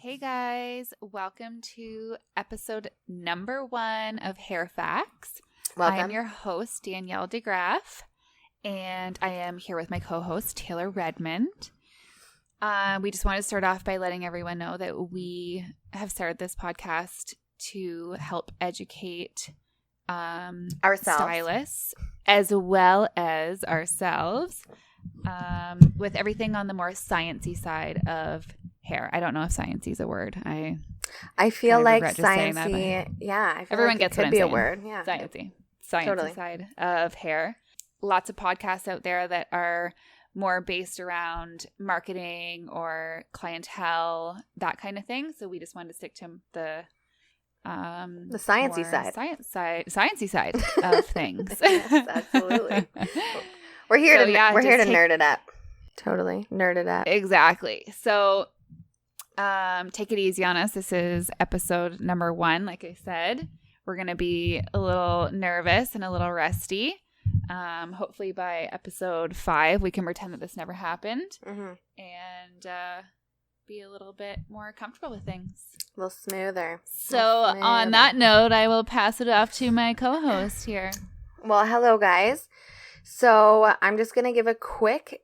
Hey guys, welcome to episode number 1 of Hair Facts. Welcome. I am your host, Danielle DeGraff, and I am here with my co-host, Taylor Redmond. We just want to start off by letting everyone know that we have started this podcast to help educate Ourselves. stylists as well as ourselves with everything on the more sciencey side of hair. I don't know if sciencey is a word. I feel like sciencey. Yeah, I feel everyone like gets it could what I'm be saying. a word. Yeah, Sciencey Totally. side of hair. Lots of podcasts out there that are more based around marketing or clientele, that kind of thing. So we just wanted to stick to the sciencey side, sciencey side of things. Yes, absolutely. We're here to nerd it up. Totally nerd it up. Exactly. So take it easy on us. This is episode number 1. Like I said, we're going to be a little nervous and a little rusty. Hopefully by episode 5, we can pretend that this never happened and be a little bit more comfortable with things. A little smoother. So on that note, I will pass it off to my co-host here. Well, hello guys. So I'm just going to give a quick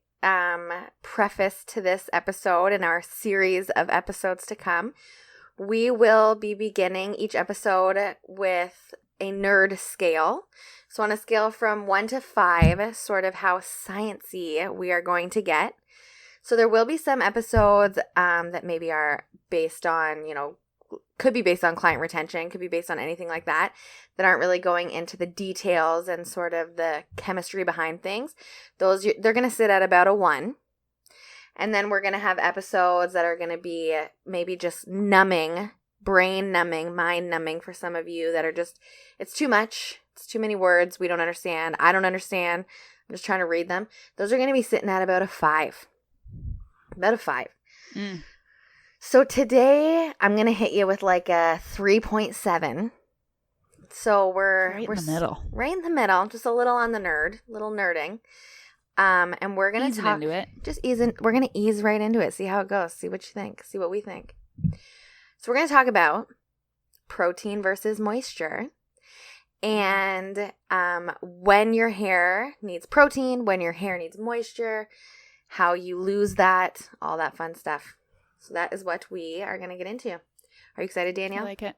preface to this episode and our series of episodes to come. We will be beginning each episode with a nerd scale. So on a scale from 1 to 5, sort of how sciencey we are going to get. So there will be some episodes that maybe are based on, could be based on client retention, could be based on anything like that aren't really going into the details and sort of the chemistry behind things. Those, they're going to sit at about a 1. And then we're going to have episodes that are going to be maybe just numbing, brain numbing, mind numbing for some of you that are just, it's too much. It's too many words. We don't understand. I don't understand. I'm just trying to read them. Those are going to be sitting at about a 5. About a 5. So today I'm going to hit you with like a 3.7. So we're right in the middle. Right in the middle, just a little on the little nerding. And we're going to talk into it. We're going to ease right into it. See how it goes. See what you think. See what we think. So we're going to talk about protein versus moisture. And when your hair needs protein, when your hair needs moisture, how you lose that, all that fun stuff. So that is what we are going to get into. Are you excited, Danielle? I like it.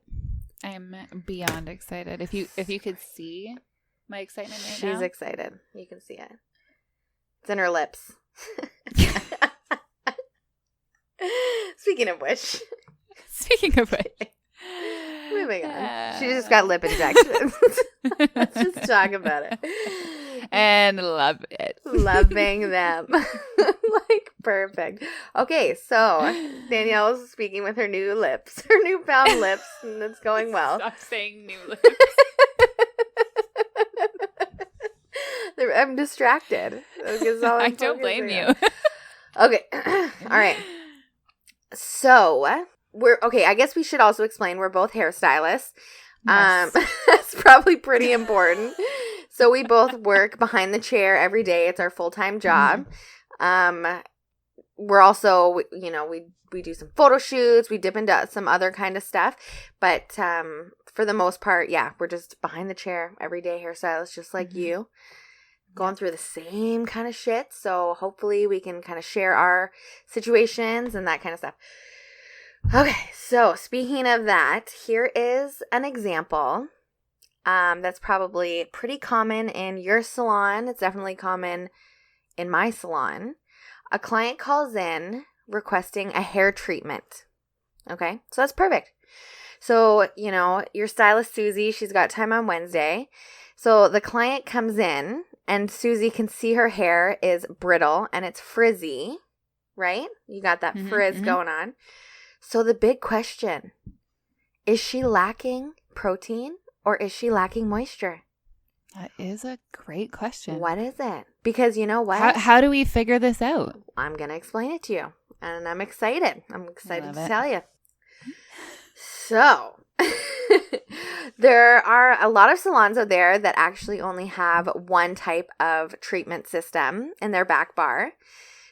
I am beyond excited. If you could see my excitement right now. She's excited. You can see it. It's in her lips. Speaking of which. Moving on. She just got lip injections. Let's just talk about it. And love it. Loving them. Like, perfect. Okay, so Danielle's speaking with her new lips. Her newfound lips, and it's going well. Stop saying new lips. I'm distracted. I don't blame you. Okay. All right. So, I guess we should also explain we're both hairstylists. Yes. That's probably pretty important. So we both work behind the chair every day. It's our full-time job. We're also, we do some photo shoots. We dip into some other kind of stuff. But for the most part, yeah, we're just behind the chair every day hairstylists, just like you. Going through the same kind of shit. So hopefully we can kind of share our situations and that kind of stuff. Okay, so speaking of that, here is an example that's probably pretty common in your salon. It's definitely common in my salon. A client calls in requesting a hair treatment. Okay, so that's perfect. So, your stylist, Susie, she's got time on Wednesday. So the client comes in and Susie can see her hair is brittle and it's frizzy, right? You got that frizz going on. So the big question, is she lacking protein or is she lacking moisture? That is a great question. What is it? Because you know what? How do we figure this out? I'm going to explain it to you. And I'm excited. I'm excited to tell you. So, there are a lot of salons out there that actually only have one type of treatment system in their back bar.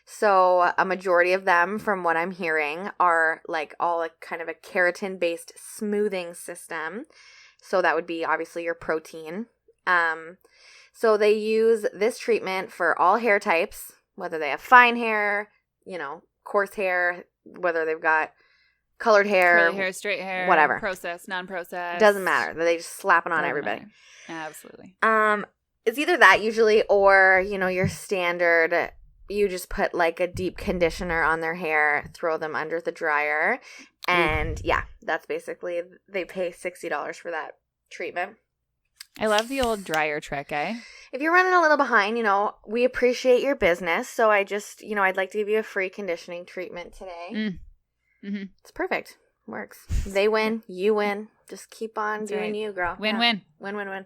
So a majority of them, from what I'm hearing, are like all kind of a keratin-based smoothing system. So that would be obviously your protein. So they use this treatment for all hair types, whether they have fine hair, coarse hair, whether they've got colored hair, curly hair, straight hair, whatever, processed, non-processed. Doesn't matter. They just slap it on everybody. Matter. Absolutely. It's either that usually, or your standard. You just put like a deep conditioner on their hair, throw them under the dryer, and that's basically, they pay $60 for that treatment. I love the old dryer trick, eh? If you're running a little behind, we appreciate your business, so I just, I'd like to give you a free conditioning treatment today. Mm-hmm. It's perfect. Works. They win, you win. Just keep on That's doing right. you, girl. Win-win. Win-win-win.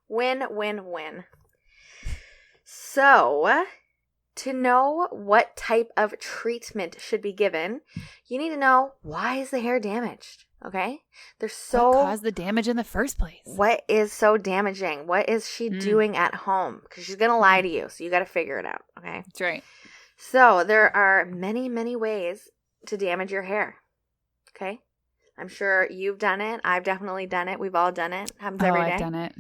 Win-win-win. So, to know what type of treatment should be given, you need to know, why is the hair damaged? Okay? What caused the damage in the first place? What is so damaging? What is she doing at home? Because she's going to lie to you, so you got to figure it out. Okay? That's right. So, there are many, many ways to damage your hair. Okay? I'm sure you've done it. I've definitely done it. We've all done it. Happens every day. I've done it.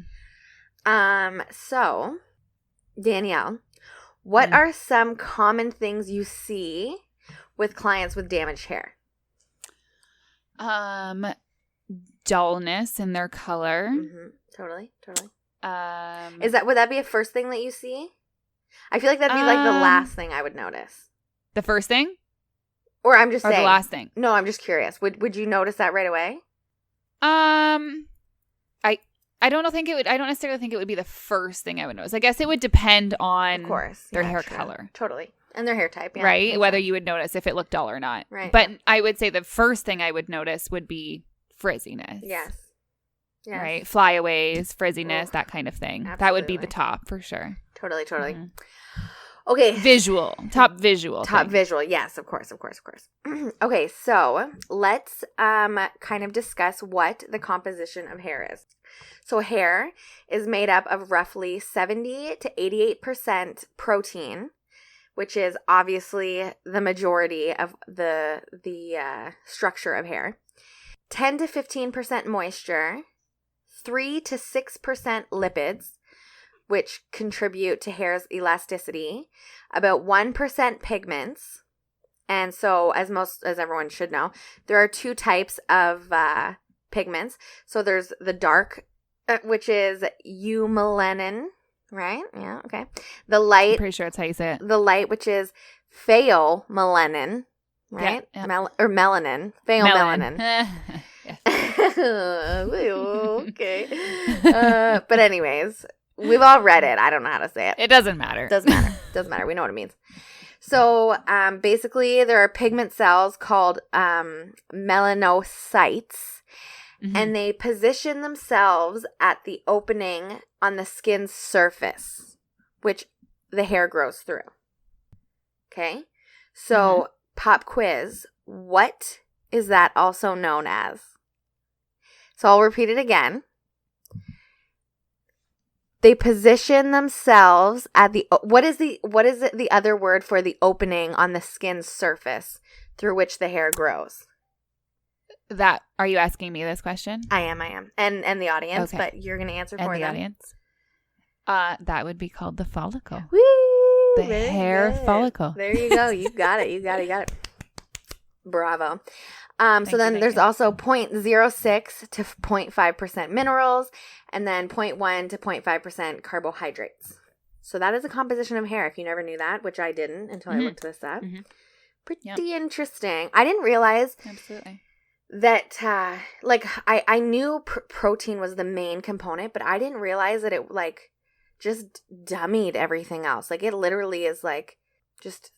So, Danielle, what are some common things you see with clients with damaged hair? Dullness in their color. Mm-hmm. Totally. Would Would that be a first thing that you see? I feel like that'd be like the last thing I would notice. The first thing? Or I'm just saying. Or the last thing? No, I'm just curious. Would you notice that right away? I don't necessarily think it would be the first thing I would notice. I guess it would depend on, of course, their hair color. Totally. And their hair type, yeah. Right? Whether you would notice if it looked dull or not. Right. But I would say the first thing I would notice would be frizziness. Yes. Right? Flyaways, frizziness, that kind of thing. Absolutely. That would be the top for sure. Totally. Mm-hmm. Okay. Top visual. Top thing. visual. Yes, of course. Okay, so let's kind of discuss what the composition of hair is. So hair is made up of roughly 70 to 88% protein, which is obviously the majority of the structure of hair. 10 to 15% moisture, 3 to 6% lipids, which contribute to hair's elasticity, about 1% pigments. And so, as everyone should know, there are two types of pigments. So there's the dark, which is eumelanin, right? Yeah, okay. The light, I'm pretty sure that's how you say it. The light, which is phaomelanin, right? Yeah. Or melanin, phaomelanin. Okay. But anyways, we've all read it. I don't know how to say it. It doesn't matter. Doesn't matter. We know what it means. So basically, there are pigment cells called melanocytes, and they position themselves at the opening on the skin's surface, which the hair grows through. Okay? So, pop quiz, what is that also known as? So, I'll repeat it again. They position themselves at the what is the other word for the opening on the skin's surface through which the hair grows? That, are you asking me this question? I am. And the audience, okay. But you're going to answer and for the them. audience. That would be called the follicle. Woo! The hair follicle. There you go. You got it. You got it. Bravo. So then there's also 0.06 to 0.5% minerals, and then 0.1 to 0.5% carbohydrates. So that is a composition of hair, if you never knew that, which I didn't until I looked this up. Pretty interesting. I didn't realize that, I knew protein was the main component, but I didn't realize that it, just dummied everything else. It literally is, just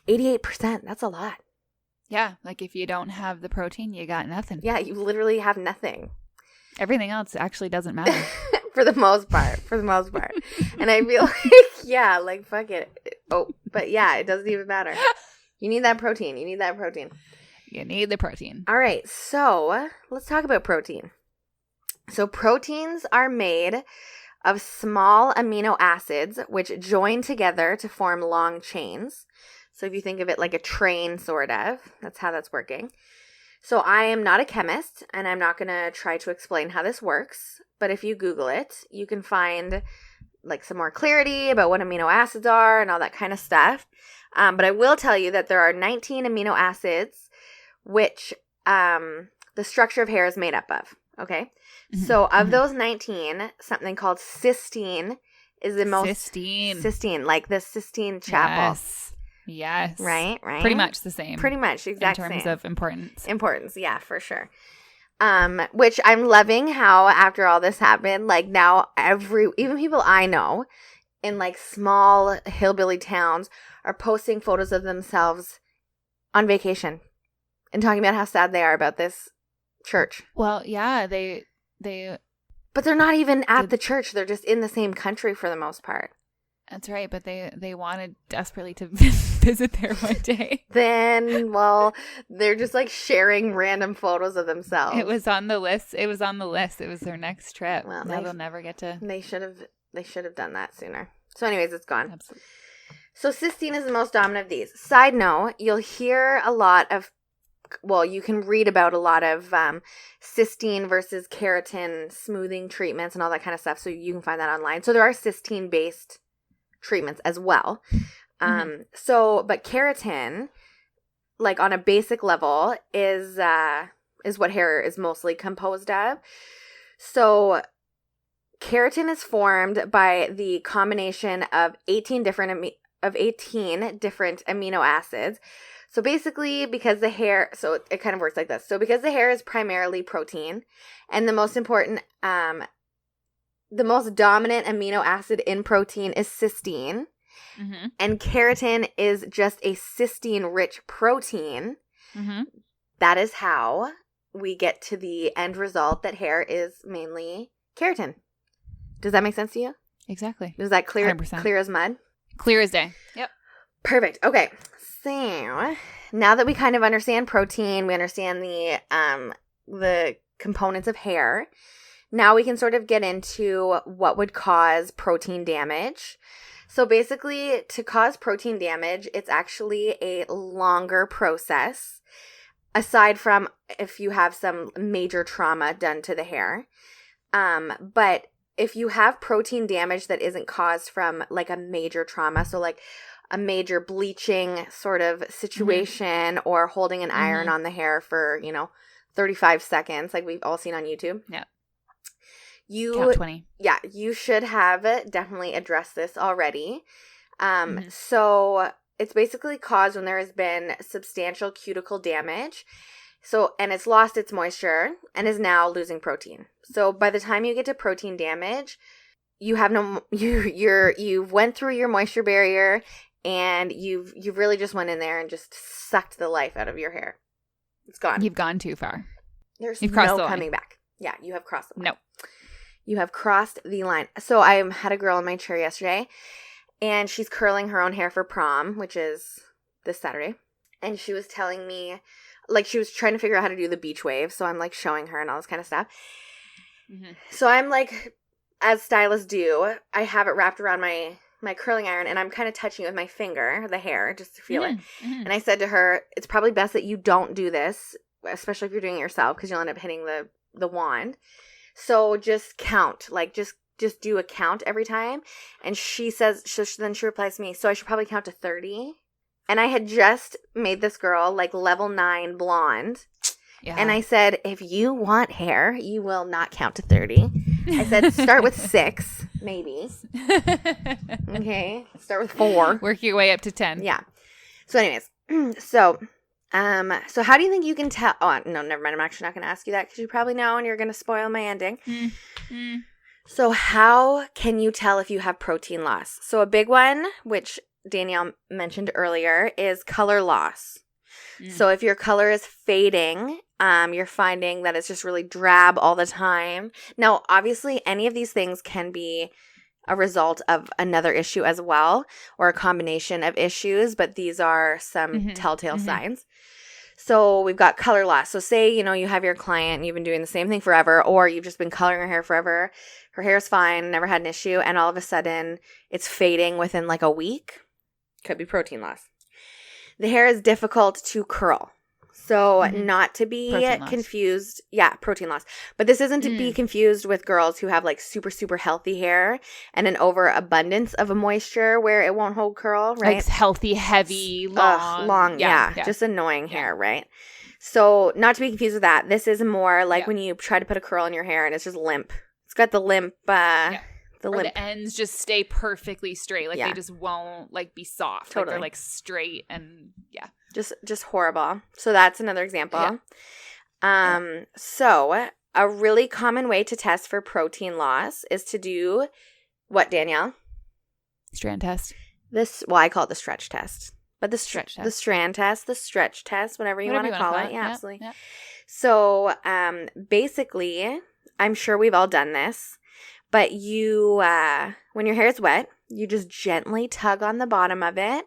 88%. That's a lot. Yeah, if you don't have the protein, you got nothing. Yeah, you literally have nothing. Everything else actually doesn't matter. For the most part. And I feel fuck it. Oh, but yeah, it doesn't even matter. You need that protein. You need the protein. All right, so let's talk about protein. So proteins are made of small amino acids which join together to form long chains. So if you think of it like a train, sort of, that's how that's working. So I am not a chemist, and I'm not going to try to explain how this works. But if you Google it, you can find like some more clarity about what amino acids are and all that kind of stuff. But I will tell you that there are 19 amino acids, which the structure of hair is made up of. Okay. Mm-hmm. So of those 19, something called cysteine is the most. Cysteine, like the Sistine Chapel. Yes. Right. Pretty much the same. Pretty much, exactly. In terms of importance. Importance, yeah, for sure. Which I'm loving how after all this happened, like now even people I know in like small hillbilly towns are posting photos of themselves on vacation and talking about how sad they are about this church. Well, yeah, they But they're not even at the church. They're just in the same country for the most part. That's right, but they wanted desperately to visit there one day. Then, well, they're just like sharing random photos of themselves. It was on the list. It was their next trip. Well, now they'll never get to. They should have done that sooner. So anyways, it's gone. Absolutely. So cysteine is the most dominant of these. Side note, you'll hear a lot of, well, you can read about a lot of cysteine versus keratin smoothing treatments and all that kind of stuff. So you can find that online. So there are cysteine-based treatments as well. But keratin, like on a basic level, is what hair is mostly composed of. So keratin is formed by the combination of 18 different amino acids. So basically, because the hair, so it kind of works like this. So because the hair is primarily protein, and the most important, the most dominant amino acid in protein is cysteine, and keratin is just a cysteine-rich protein. That is how we get to the end result that hair is mainly keratin. Does that make sense to you? Exactly. Is that clear? 100%. Clear as mud? Clear as day. Yep. Perfect. Okay. So now that we kind of understand protein, we understand the components of hair. Now we can sort of get into what would cause protein damage. So basically, to cause protein damage, it's actually a longer process, aside from if you have some major trauma done to the hair. But if you have protein damage that isn't caused from like a major trauma, so like a major bleaching sort of situation or holding an iron on the hair for, 35 seconds, like we've all seen on YouTube. Yeah. Count 20. Yeah, you should have definitely addressed this already. So it's basically caused when there has been substantial cuticle damage. So, and it's lost its moisture and is now losing protein. So by the time you get to protein damage, you have you've went through your moisture barrier and you've really just went in there and just sucked the life out of your hair. It's gone. You've gone too far. There's no coming back. Yeah, you have crossed the line. No. You have crossed the line. So I had a girl in my chair yesterday, and she's curling her own hair for prom, which is this Saturday. And she was telling me, like, she was trying to figure out how to do the beach wave. So I'm, like, showing her and all this kind of stuff. So I'm, like, as stylists do, I have it wrapped around my curling iron, and I'm kind of touching it with my finger, the hair, just to feel it. And I said to her, it's probably best that you don't do this, especially if you're doing it yourself, because you'll end up hitting the wand. So just count, like just do a count every time. And she says, then she replies to me, so I should probably count to 30. And I had just made this girl like level 9 blonde. Yeah. And I said, if you want hair, you will not count to 30. I said, start with 6, maybe. Okay. Start with 4. Work your way up to 10. Yeah. So anyways, so how do you think you can tell? Oh, no, never mind. I'm actually not going to ask you that because you probably know and you're going to spoil my ending. So how can you tell if you have protein loss? So a big one, which Danielle mentioned earlier, is color loss. So if your color is fading, you're finding that it's just really drab all the time. Now, obviously, any of these things can be a result of another issue as well, or a combination of issues, but these are some telltale signs. So we've got color loss. So say, you have your client and you've been doing the same thing forever, or you've just been coloring her hair forever. Her hair's fine, never had an issue, and all of a sudden it's fading within like a week. Could be protein loss. the hair is difficult to curl. So not to be Protein confused. Yeah, protein loss. But this isn't to be confused with girls who have like super, super healthy hair and an overabundance of a moisture where it won't hold curl, right? Like healthy, heavy, long. Yeah. Just annoying hair, right? So not to be confused with that. This is more like when you try to put a curl in your hair and it's just limp. It's got the limp, the ends just stay perfectly straight. Like they just won't like be soft. Totally. Like they're like straight and Just horrible. So that's another example. So a really common way to test for protein loss is to do what, Danielle? Strand test. I call it the stretch test. But the stretch test. The strand test, the stretch test, whatever you want to call it. Yeah, absolutely. Yep. So basically, I'm sure we've all done this, but you, when your hair is wet, you just gently tug on the bottom of it,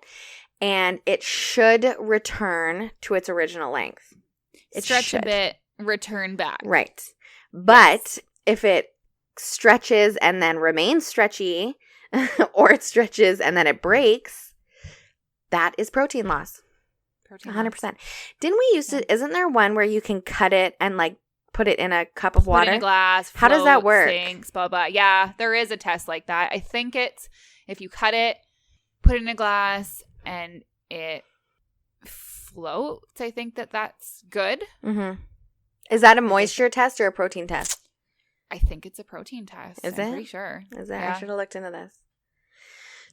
and it should return to its original length. Stretch a bit, return back. Right. But if it stretches and then remains stretchy, or it stretches and then it breaks, that is protein loss. 100%. Didn't we used to, isn't there one where you can cut it and like put it in a cup of water? Put it in a glass. How does that work? Sinks, blah, blah. Yeah, there is a test like that. I think it's if you cut it, put it in a glass, and it floats. I think that's good. Mm-hmm. Is that a moisture test or a protein test? I think it's a protein test. Is I'm it? pretty sure. Is it? Yeah. I should have looked into this.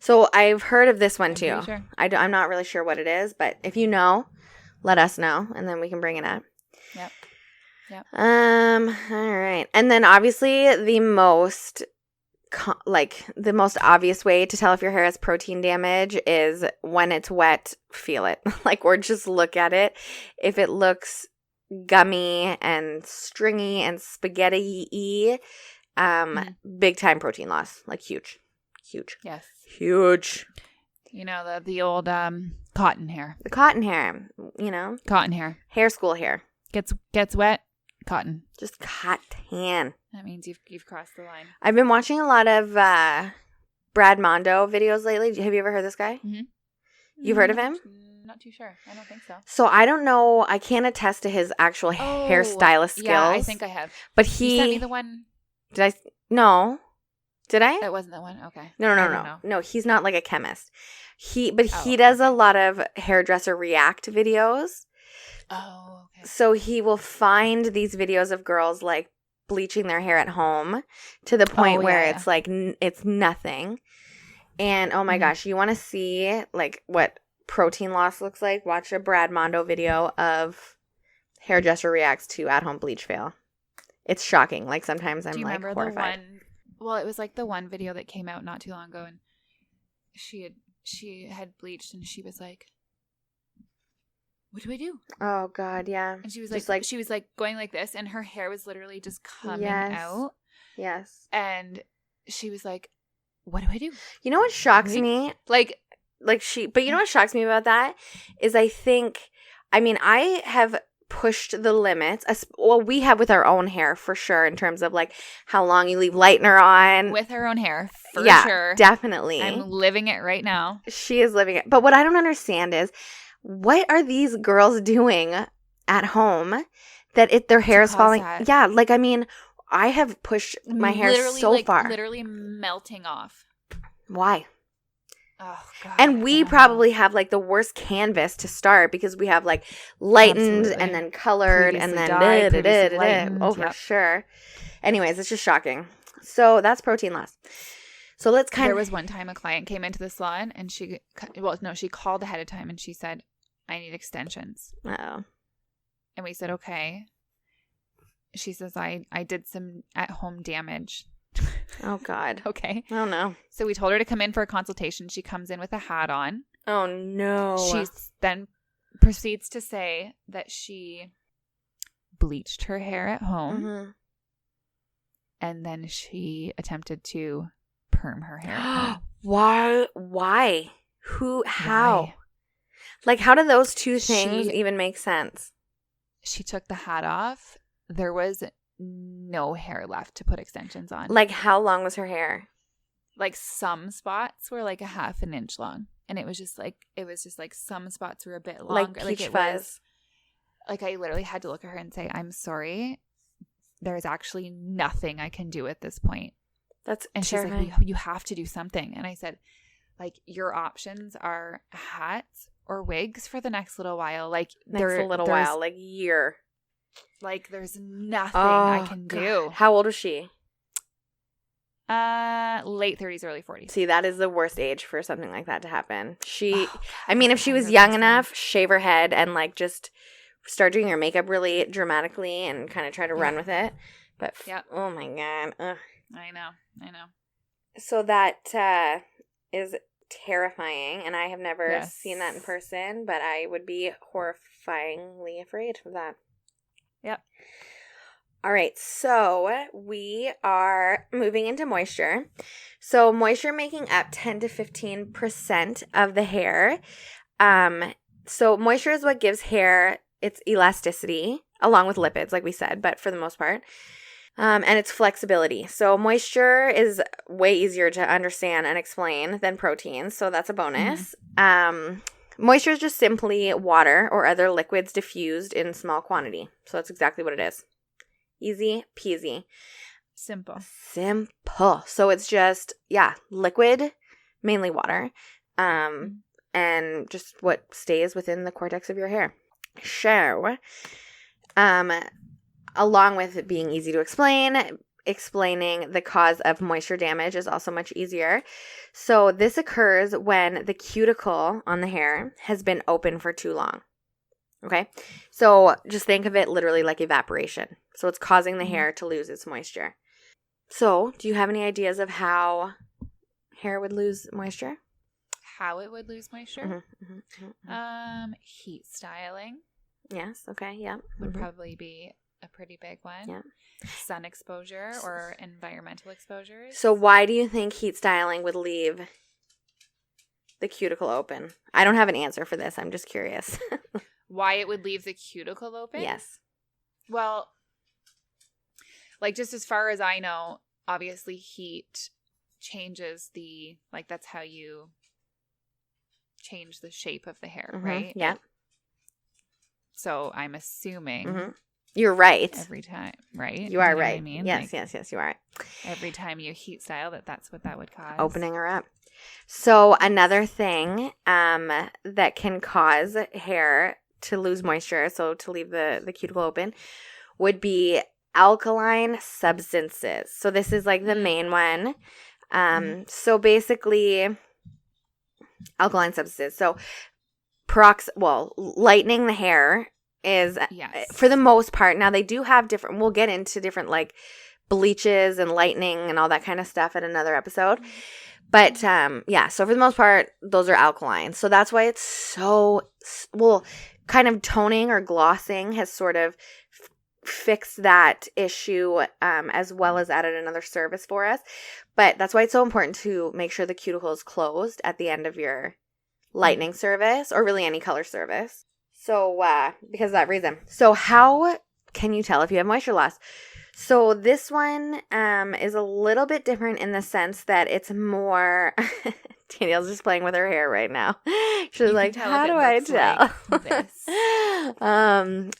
So I've heard of this one too. Sure. I'm not really sure what it is, but if you know, let us know, and then we can bring it up. Yep. All right. And then obviously the most obvious way to tell if your hair has protein damage is when it's wet, feel it. Or just look at it. If it looks gummy and stringy and spaghetti-y, big time protein loss. Huge. Yes. Huge. You know, the old cotton hair. The cotton hair, Cotton hair. Hair school hair. Gets wet, cotton. Just cotton. That means you've crossed the line. I've been watching a lot of Brad Mondo videos lately. Have you ever heard this guy? Mm-hmm. You've heard of him? Not too sure. I don't think so. So I don't know. I can't attest to his actual hairstylist skills. Yeah, I think I have. But you sent me the one. Did I? No. Did I? That wasn't the one. Okay. No. No, he's not like a chemist. He does a lot of hairdresser react videos. Oh, okay. So he will find these videos of girls bleaching their hair at home to the point where it's it's nothing. And oh my gosh, you want to see what protein loss looks like? Watch a Brad Mondo video of hairdresser reacts to at-home bleach fail. It's shocking. Sometimes I'm horrified. The one? Well, it was the one video that came out not too long ago, and she had bleached, and she was like, "What do I do?" Oh God, yeah. And she was she was going like this, and her hair was literally just coming out. Yes. And she was like, "What do I do?" You know what shocks me? But you know what shocks me about that is I I have pushed the limits. Well, we have with our own hair for sure in terms of how long you leave lightener on. With her own hair, for sure. Definitely. I'm living it right now. She is living it. But what I don't understand is, what are these girls doing at home that their hair is falling? That. Yeah, I have pushed my hair so far. Literally melting off. Why? Oh, God. And we probably have the worst canvas to start because we have lightened and then colored and then for sure. Anyways, it's just shocking. So that's protein loss. So let's There was one time a client came into the salon and she called ahead of time and she said, "I need extensions." Uh-oh. And we said, "Okay." She says, I did some at-home damage. Oh, God. Okay. Oh, no. So we told her to come in for a consultation. She comes in with a hat on. Oh, no. She then proceeds to say that she bleached her hair at home. Mm-hmm. And then she attempted to perm her hair at home. Why? Who? How? How do those two things even make sense? She took the hat off. There was no hair left to put extensions on. How long was her hair? Some spots were a half an inch long. and it was just like some spots were a bit Like longer. peach it fuzz. was like I literally had to look at her and say, "I'm sorry. There's actually nothing I can do at this point." That's And terrifying. she's like, "You have to do something." And I said, like, your options are hats or wigs for the next little while. Like Next a little while, like year. Like there's nothing I can do. How old was she? Late 30s, early 40s. See, that is the worst age for something like that to happen. Oh, I mean, if she was young enough, shave her head and like just start doing her makeup really dramatically and kind of try to run with it. But oh my God. Ugh. I know. So that is terrifying, and I have never seen that in person, but I would be horrifyingly afraid of that. Yep. All right, so we are moving into moisture. So moisture making up 10 to 15% of the hair. So moisture is what gives hair its elasticity, along with lipids, like we said, but for the most part. And its flexibility. So moisture is way easier to understand and explain than protein, so that's a bonus. Moisture is just simply water or other liquids diffused in small quantity. So that's exactly what it is. Easy peasy. Simple. So it's just, liquid, mainly water, and just what stays within the cortex of your hair. So, along with it being easy to explain, explaining the cause of moisture damage is also much easier. So this occurs when the cuticle on the hair has been open for too long. Okay? So just think of it literally like evaporation. So it's causing the hair to lose its moisture. So do you have any ideas of how hair would lose moisture? How it would lose moisture? Heat styling. Yes. Okay. Yeah. Would probably be a pretty big one. Yeah. Sun exposure or environmental exposures. So why do you think heat styling would leave the cuticle open? I don't have an answer for this. I'm just curious. Why it would leave the cuticle open? Yes. Well, like just as far as I know, obviously heat changes that's how you change the shape of the hair, right? Yeah. So I'm assuming you're right. every time, right? You are know right. What I mean? Yes, you are. Every time you heat style, that's what that would cause. Opening her up. So another thing that can cause hair to lose moisture, so to leave the cuticle open, would be alkaline substances. So this is like the main one. So basically, alkaline substances. So lightening the hair is for the most part. Now they do have different, we'll get into different like bleaches and lightening and all that kind of stuff at another episode. But so for the most part, those are alkaline. So that's why it's so, kind of toning or glossing has sort of fixed that issue as well as added another service for us. But that's why it's so important to make sure the cuticle is closed at the end of your lightening service or really any color service. So because of that reason. So how can you tell if you have moisture loss? So this one is a little bit different in the sense that it's more Danielle's just playing with her hair right now. She's like, how do I tell? Like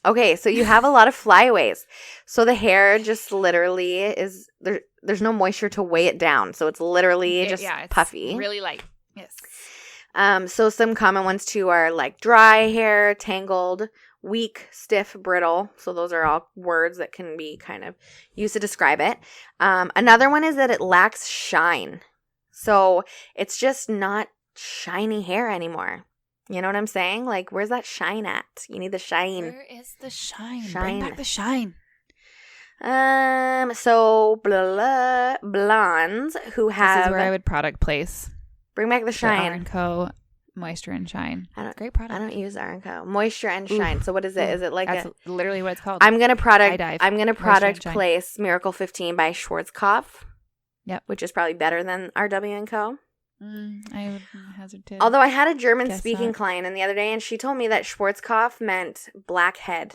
okay, so you have a lot of flyaways. So the hair just literally is there's no moisture to weigh it down. So it's literally it's puffy. Really light. Yes. So some common ones too are like dry hair, tangled, weak, stiff, brittle. So those are all words that can be kind of used to describe it. Another one is that it lacks shine. So it's just not shiny hair anymore. You know what I'm saying? Like, where's that shine at? You need the shine. Where is the shine? Bring back the shine. So blondes who have. This is where I would product place. Bring back the shine. R&Co Moisture and Shine. Great product. I don't use R&Co. Moisture and Shine. So what is it? Is it like that's literally what it's called? I'm gonna product place Miracle 15 by Schwarzkopf. Yep. Which is probably better than RW & Co. I would hazard to. Although I had a German speaking client in the other day and she told me that Schwarzkopf meant blackhead.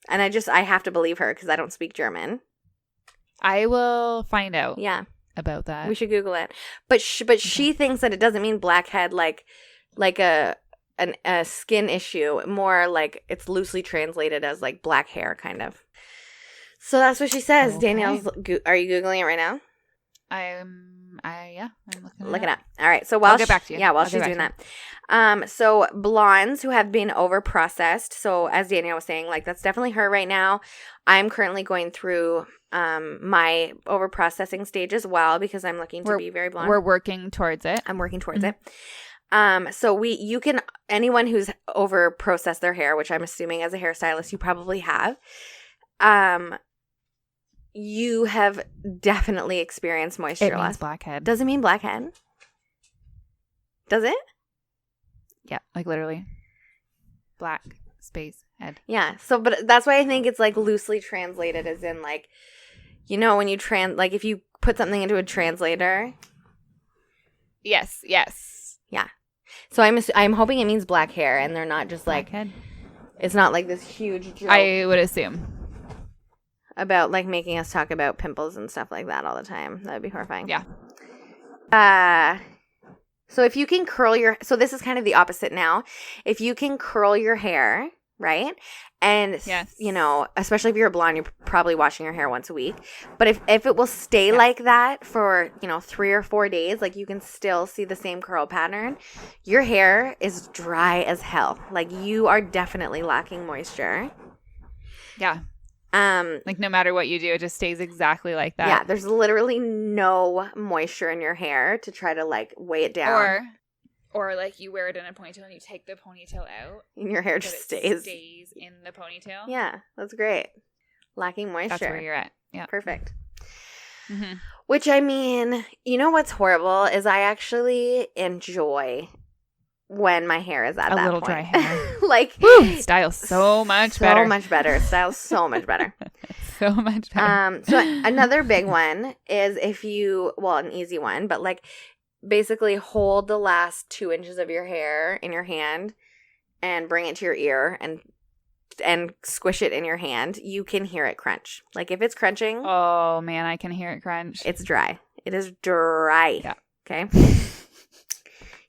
And I have to believe her because I don't speak German. I will find out. Yeah. about that. We should Google it. But she thinks that it doesn't mean blackhead like a skin issue. More like it's loosely translated as like black hair, kind of. So that's what she says. Okay. Danielle's, are you Googling it right now? I'm looking it up. All right. So while I'll get back to you. Yeah, while she's doing that. So blondes who have been over processed. So as Danielle was saying, like that's definitely her right now. I'm currently going through my over processing stage as well because I'm looking to be very blonde. We're working towards it. I'm working towards it. So you can, anyone who's over processed their hair, which I'm assuming as a hairstylist you probably have, you have definitely experienced moisture loss. It means blackhead. Does it mean blackhead? Does it? Yeah, like literally. Black space head. Yeah. So, but that's why I think it's like loosely translated as in like, you know, when you like if you put something into a translator. Yes. Yeah. So I'm hoping it means black hair and they're not just like, blackhead. It's not like this huge joke. I would assume. About like making us talk about pimples and stuff like that all the time. That would be horrifying. Yeah. So if you can curl so this is kind of the opposite now. If you can curl your hair, right? And, yes. You know, especially if you're a blonde, you're probably washing your hair once a week. But if it will stay like that for, 3 or 4 days, like you can still see the same curl pattern, your hair is dry as hell. Like you are definitely lacking moisture. Yeah. Like no matter what you do, it just stays exactly like that. Yeah, there's literally no moisture in your hair to try to like weigh it down. Or like you wear it in a ponytail and you take the ponytail out. And your hair just stays in the ponytail. Yeah, that's great. Lacking moisture. That's where you're at. Yeah. Perfect. Mm-hmm. Which, I mean, you know what's horrible is I actually enjoy when my hair is at that little point. Dry hair. Like, woo, style's so much better. So much better. Style's so much better. So much better. So another big one is an easy one, but like basically hold the last 2 inches of your hair in your hand and bring it to your ear and squish it in your hand. You can hear it crunch. Like if it's crunching. Oh man, I can hear it crunch. It's dry. It is dry. Yeah. Okay.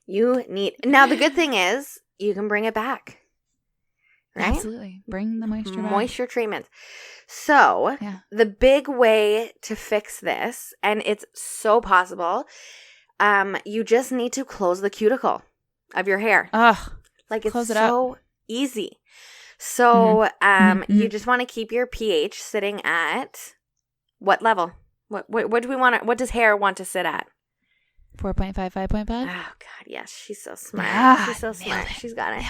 Now the good thing is you can bring it back. Right? Absolutely. Bring the moisture back. Moisture treatments. So the big way to fix this, and it's so possible, you just need to close the cuticle of your hair. Ugh. Like it's so easy. So you just want to keep your pH sitting at what level? What do we want? What does hair want to sit at? 4.5, 5.5. Oh God, yes, she's so smart. Ah, she's so smart. She's got it.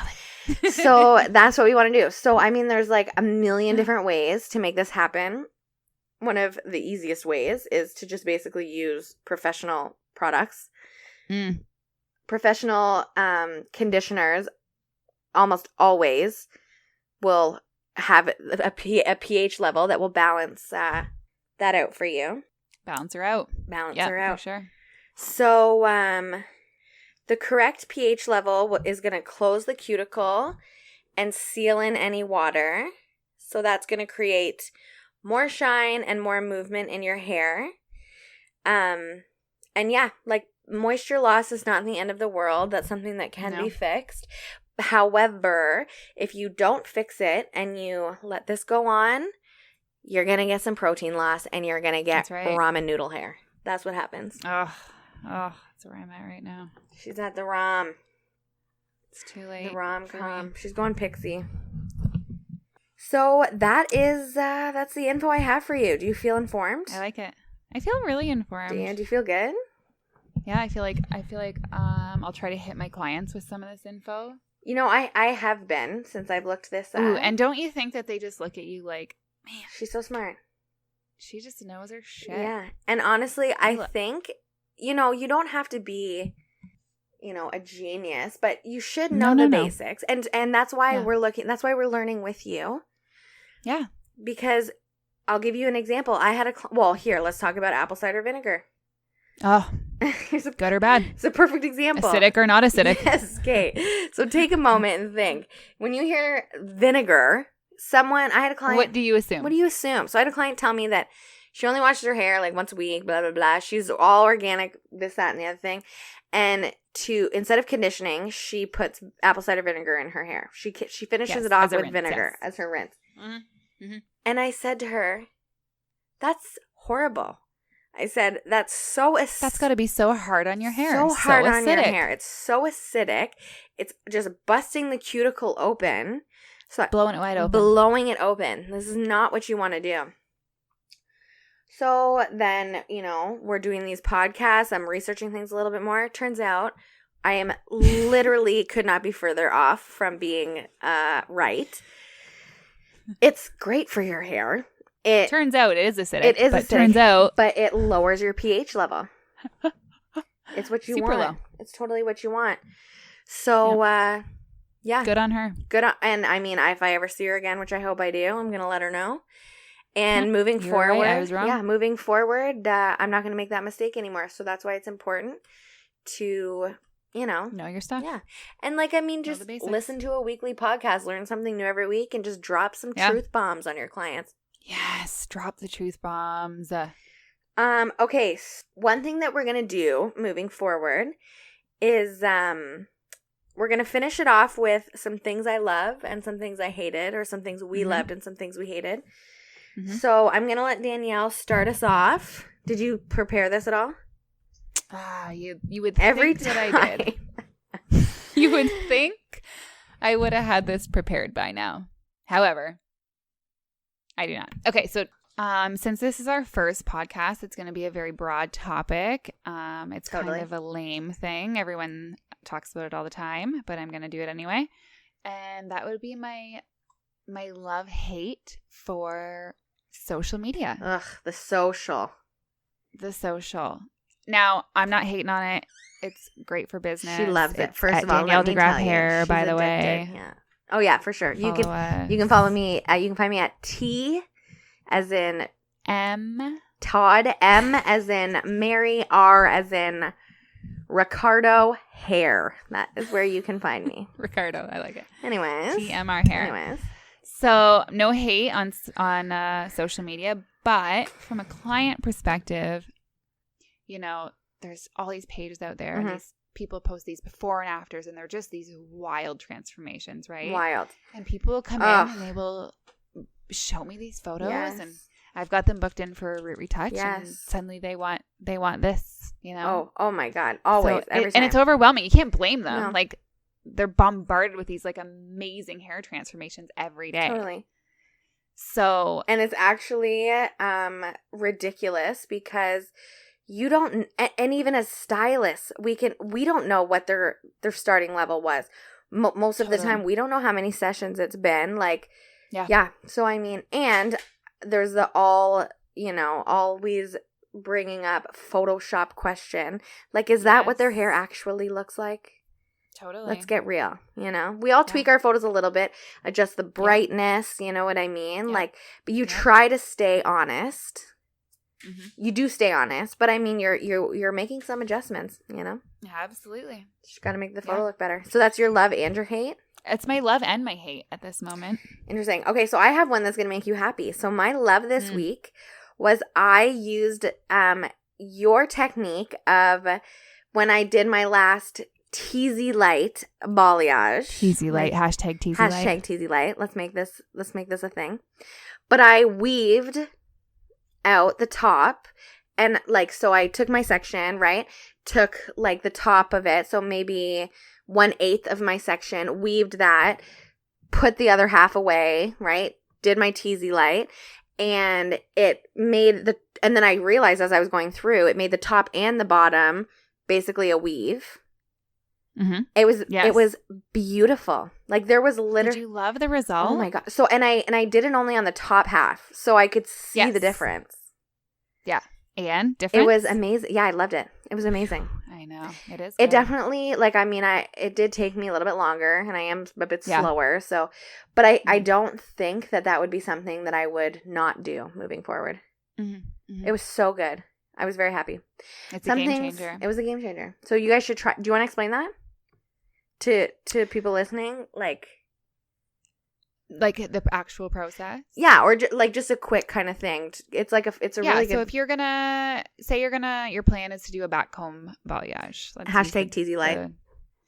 So that's what we want to do. So I mean, there's like a million different ways to make this happen. One of the easiest ways is to just basically use professional products. Professional conditioners almost always will have a pH level that will balance that out for you. Balance her out. For sure. So the correct pH level is going to close the cuticle and seal in any water. So that's going to create more shine and more movement in your hair. And yeah, like moisture loss is not the end of the world. That's something that can be fixed. However, if you don't fix it and you let this go on, you're going to get some protein loss and you're going to get ramen noodle hair. That's what happens. Oh, that's where I'm at right now. She's at the rom. It's too late. The rom-com. She's going pixie. So that's the info I have for you. Do you feel informed? I like it. I feel really informed. Do you feel good? Yeah, I feel like I'll try to hit my clients with some of this info. You know, I have been since I've looked this up. Ooh, and don't you think that they just look at you like, man, she's so smart. She just knows her shit. Yeah. And honestly, I think, you don't have to be, a genius, but you should know the basics. And that's why that's why we're learning with you. Yeah. Because I'll give you an example. I had here, let's talk about apple cider vinegar. Oh, good or bad? It's a perfect example. Acidic or not acidic? Yes. Okay. So take a moment and think. When you hear vinegar, I had a client. What do you assume? So I had a client tell me that She only washes her hair like once a week, blah, blah, blah. She's all organic, this, that, and the other thing. And instead of conditioning, she puts apple cider vinegar in her hair. She finishes it off with vinegar as her rinse. Mm-hmm. Mm-hmm. And I said to her, that's horrible. I said, that's got to be so hard on your hair. So hard on your hair. It's so acidic. It's just busting the cuticle open. So blowing it wide open. Blowing it open. This is not what you want to do. So then, we're doing these podcasts. I'm researching things a little bit more. Turns out I am literally could not be further off from being right. It's great for your hair. It turns out it is acidic. It is acidic. Turns out, but it lowers your pH level. It's what you Super want. low. It's totally what you want. So, yeah. Good on her. And I mean, if I ever see her again, which I hope I do, I'm going to let her know. And moving forward, right, I was wrong. Yeah, moving forward, I'm not going to make that mistake anymore. So that's why it's important to, know your stuff. Yeah. And just listen to a weekly podcast, learn something new every week, and just drop some truth bombs on your clients. Yes, drop the truth bombs. Okay, one thing that we're going to do moving forward is we're going to finish it off with some things I love and some things I hated, or some things we loved and some things we hated. Mm-hmm. So I'm going to let Danielle start us off. Did you prepare this at all? You would think that I did. You would think I would have had this prepared by now. However, I do not. Okay, so since this is our first podcast, it's going to be a very broad topic. It's kind of a lame thing. Everyone talks about it all the time, but I'm going to do it anyway. And that would be my love-hate for social media. Ugh, the social. Now, I'm not hating on it. It's great for business. She loves it. First of all, Danielle DeGraff Hair, by the way. Yeah. Oh yeah, for sure. You can follow me. You can find me at T, as in M, Todd, M as in Mary, R as in Ricardo Hair. That is where you can find me. Ricardo, I like it. Anyways, TMR Hair. Anyways, so no hate on social media, but from a client perspective, there's all these pages out there, and these people post these before and afters, and they're just these wild transformations, right? Wild. And people will come in and they will show me these photos, and I've got them booked in for a root retouch, and suddenly they want this, Oh my God. Always. So every time. And it's overwhelming. You can't blame them. No. Like, they're bombarded with these amazing hair transformations every day. Totally. So, and it's actually ridiculous because you don't, and even as stylists, we don't know what their starting level was. Most of the time, we don't know how many sessions it's been. Yeah. So I mean, and there's the always bringing up Photoshop question. Is that what their hair actually looks like? Totally. Let's get real. We all tweak our photos a little bit, adjust the brightness. You know what I mean? Yeah. But you try to stay honest. Mm-hmm. You do stay honest, but I mean, you're making some adjustments. Absolutely. Just got to make the photo look better. So that's your love and your hate. It's my love and my hate at this moment. Interesting. Okay, so I have one that's going to make you happy. So my love this week was I used your technique of when I did my last Teasy Light balayage. Teasy Light. Hashtag Teasy Light. Hashtag Teasy Light. Let's make this a thing. But I weaved out the top, and so I took my section, right? Took the top of it, so maybe 1/8 of my section, weaved that, put the other half away, right? Did my Teasy Light, and it made and then I realized as I was going through, it made the top and the bottom basically a weave. Mm-hmm. It was beautiful. There was literally. Did you love the result? Oh my God! So and I did it only on the top half, so I could see the difference. Yeah, and difference. It was amazing. Yeah, I loved it. It was amazing. I know it is. It definitely it did take me a little bit longer, and I am a bit slower. So, but I don't think that would be something that I would not do moving forward. Mm-hmm. Mm-hmm. It was so good. I was very happy. It's a game changer. It was a game changer. So you guys should try. Do you want to explain that to people listening? Like the actual process? Yeah, or like just a quick kind of thing. It's like it's a really good. So if you're gonna say your plan is to do a back comb balayage. Hashtag TZ Light.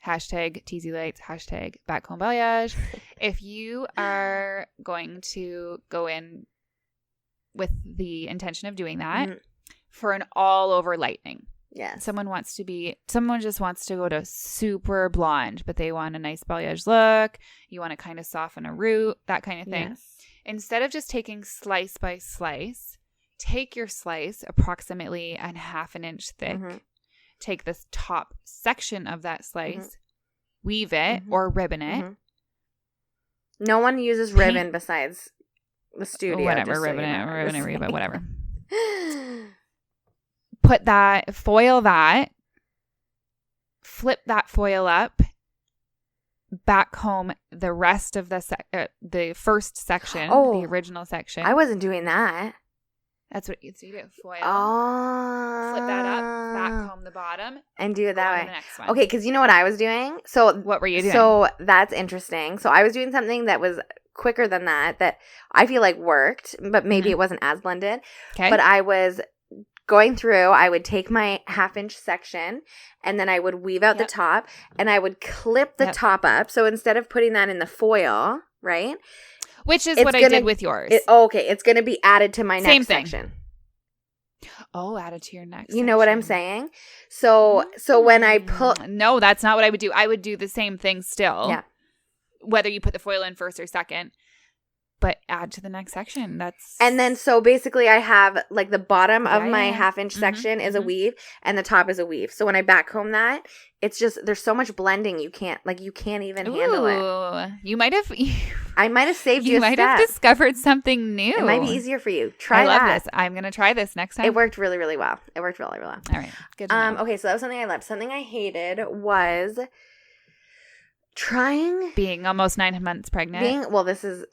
Hashtag TZ Lights. Hashtag back comb balayage. If you are going to go in with the intention of doing that for an all over lightening. Yes. Someone just wants to go to super blonde, but they want a nice balayage look. You want to kind of soften a root, that kind of thing. Yes. Instead of just taking slice by slice, take your slice approximately a half an inch thick. Take this top section of that slice, weave it or ribbon it. No one uses ribbon besides the studio. Whatever, ribbon it, whatever. Put that, foil that, flip that foil up, back home the rest of the first section, the original section. I wasn't doing that. That's what you do. Foil. Oh. Flip that up, back home the bottom. And do it that way. The next one. Okay, because you know what I was doing? So what were you doing? So that's interesting. So I was doing something that was quicker than that I feel like worked, but maybe it wasn't as blended. Okay. But I was going through, I would take my half-inch section, and then I would weave out the top, and I would clip the top up. So instead of putting that in the foil, right? Which is what I did with yours. Okay, it's going to be added to my next section. Oh, added to your next You know what I'm saying? So when I No, that's not what I would do. I would do the same thing still. Yeah. Whether you put the foil in first or second. But add to the next section. And then so basically I have like the bottom of my half-inch section is a weave and the top is a weave. So when I back comb that, it's just there's so much blending you can't even handle it. You might have I might have saved you a step. You might have discovered something new. It might be easier for you. Try that. I love this. I'm going to try this next time. It worked really, really well. All right. Good to know. Okay, so that was something I loved. Something I hated was being almost 9 months pregnant.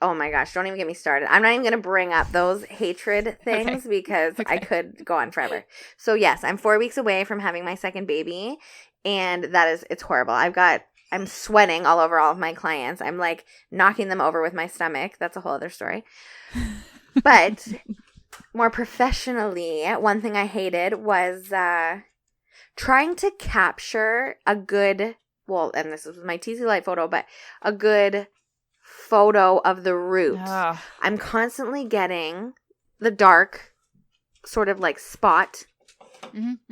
Oh my gosh, don't even get me started. I'm not even going to bring up those hatred things because I could go on forever. So yes, I'm 4 weeks away from having my second baby, and it's horrible. I'm sweating all over all of my clients. I'm like knocking them over with my stomach. That's a whole other story. But more professionally, one thing I hated was trying to capture a good and this is my TZ Light photo, but a good photo of the root. Oh. I'm constantly getting the dark sort of like spot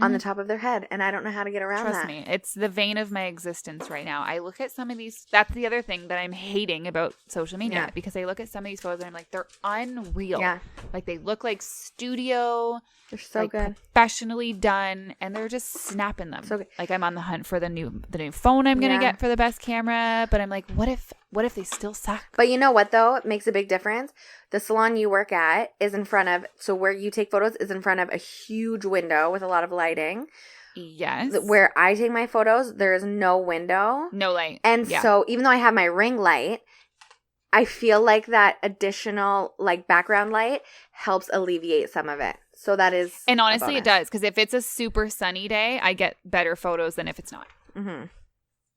on the top of their head, and I don't know how to get around that. Trust me, it's the vein of my existence right now. I look at some of these. That's the other thing that I'm hating about social media because I look at some of these photos and I'm like, they're unreal. Yeah, like they look like studio. They're so good, professionally done, and they're just snapping them. So good. Like I'm on the hunt for the new phone I'm gonna get for the best camera, but I'm like, what if they still suck? But you know what though? It makes a big difference. The salon you work at is in front of, so where you take photos is in front of a huge window with a lot of lighting. Yes. Where I take my photos, there is no window. No light. And so even though I have my ring light, I feel like that additional like background light helps alleviate some of it. So that is And honestly it does, because if it's a super sunny day, I get better photos than if it's not. Mm-hmm.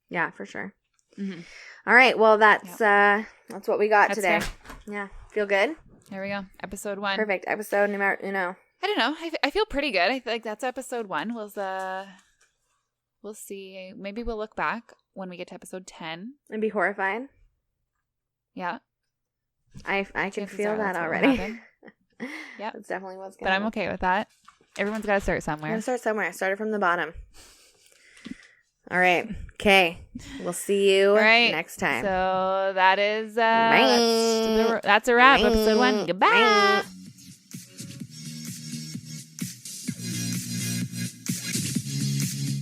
Yeah, for sure. Mm-hmm. All right, well that's what we got today. Fair. Yeah, feel good? There we go. Episode 1. Perfect. Episode numero uno. I don't know. I feel pretty good. I feel like that's episode 1. We'll see. Maybe we'll look back when we get to episode 10 and be horrified. Yeah, I can feel that already. Yeah, that's definitely what's going. But I'm okay with that. Everyone's got to start somewhere. I'm gonna start somewhere. I started from the bottom. All right. Okay. We'll see you next time. So that is that's a wrap. Episode 1. Goodbye. Bye.